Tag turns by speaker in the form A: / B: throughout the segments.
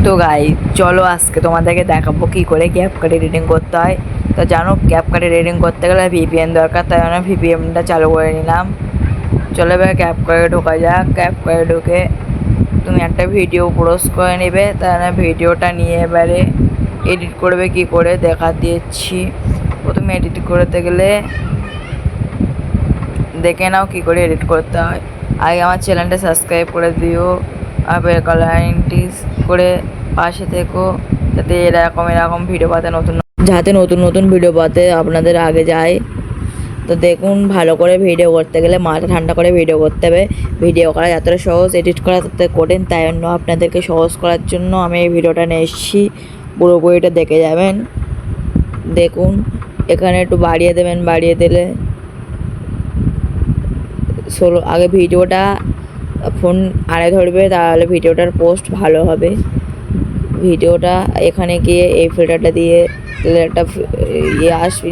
A: তো গাই চলো আজকে তোমাদেরকে দেখাবো কী করে ক্যাপকাট এডিটিং করতে হয়। তো জানো ক্যাপকাট এডিটিং করতে গেলে ভিপিএন দরকার, তাই জন্য ভিপিএনটা চালু করে নিলাম। চলো এবার ক্যাপকাটে ঢোকা যাক। ক্যাপকাটে ঢুকে তুমি একটা ভিডিও ব্রাউজ করে নেবে, তাই জন্য ভিডিওটা নিয়ে এবারে এডিট করবে কি করে দেখা দিয়েছি। প্রথমে এডিট করতে গেলে দেখে নাও কী করে এডিট করতে হয়। আগে আমার চ্যানেলটা সাবস্ক্রাইব করে দিও আর বেল আইকনটি করে পাশে থেকো, যাতে এরকম ভিডিও পাতে নতুন ভিডিও পাতে আপনাদের আগে যায়। তো দেখুন, ভালো করে ভিডিও করতে গেলে মাথা ঠান্ডা করে ভিডিও করতে হবে। ভিডিও করা যতটা সহজ, এডিট করা ততটা কঠিন, তাই জন্য আপনাদেরকে সহজ করার জন্য আমি এই ভিডিওটা নিয়ে এসেছি। পুরোপুরিটা দেখে যাবেন। দেখুন, এখানে একটু বাড়িয়ে দেবেন, বাড়িয়ে দিলে আগে ভিডিওটা ফোন আড়ে ধরবে, তাহলে ভিডিওটার পোস্ট ভালো হবে। ভিডিওটা এখানে গিয়ে এই ফিল্টারটা দিয়ে একটা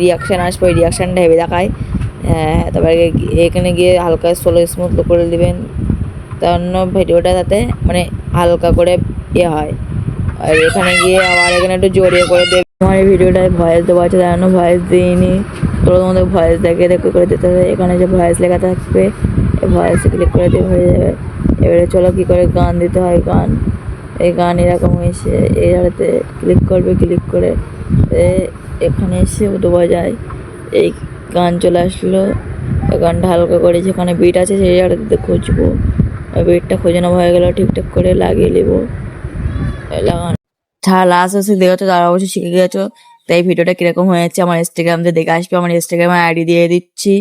A: রিয়াকশান আসবে, ওই রিয়াকশানটা হেভি দেখায়। তারপরে এখানে গিয়ে হালকা স্মুথ করে দেবেন, তার জন্য ভিডিওটা যাতে মানে হালকা করে হয়। আর এখানে গিয়ে আবার এখানে একটু জড়িয়ে করে দেবে। আমার এই ভিডিওটায় ভয়েস দেওয়া আছে, তার জন্য ভয়েস দিইনি। তো তোমাদের ভয়েস দেখে করে দিতে হবে। এখানে যে ভয়েস লেখা থাকবে, এই ভয়েসে ক্লিক করে দিয়ে হয়ে যাবে। এবারে চলো কী করে গান দিতে হয়। এই গান এরকম এসে এই জায়গাতে ক্লিক করবে, ক্লিক করে এখানে এসে দেওয়া যায়। এই গান চলে আসলো। এই গানটা হালকা করে যেখানে বিট আছে সেই জায়গাটাতে খুঁজবো। বিটটা খুঁজে নেওয়া হয়ে গেল, ঠিকঠাক করে লাগিয়ে নেবো। লাগান যারা লাস্ট আছে দেখেছো তারা অবশ্যই শিখে গেছো। তাই ভিডিওটা কীরকম হয়েছে আমার ইনস্টাগ্রামে দেখে আসবে। আমার ইনস্টাগ্রামে আইডি দিয়ে দিচ্ছি।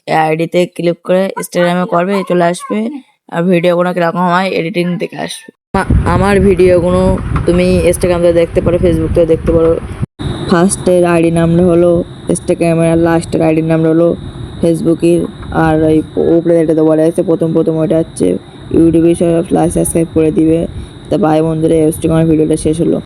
A: এই আইডিতে ক্লিক করে ইনস্টাগ্রামে করবে, চলে আসবে। আর ভিডিওগুলো কীরকম হয় এডিটিং দেখে আসবে। আমার ভিডিওগুলো তুমি ইনস্টাগ্রামে দেখতে পারো, ফেসবুকে দেখতে পারো। ফার্স্টের আইডি নামটা হলো ইনস্টাগ্রামের, আর লাস্টের আইডির নামটা হলো ফেসবুকের। আর ওই উপরে যেটা বলা আছে প্রথম ওইটা হচ্ছে ইউটিউবে। সব সাবস্ক্রাইব করে দিবে। তা ভাই বন্ধুরা, ইনস্টাগ্রামের ভিডিওটা শেষ হলো।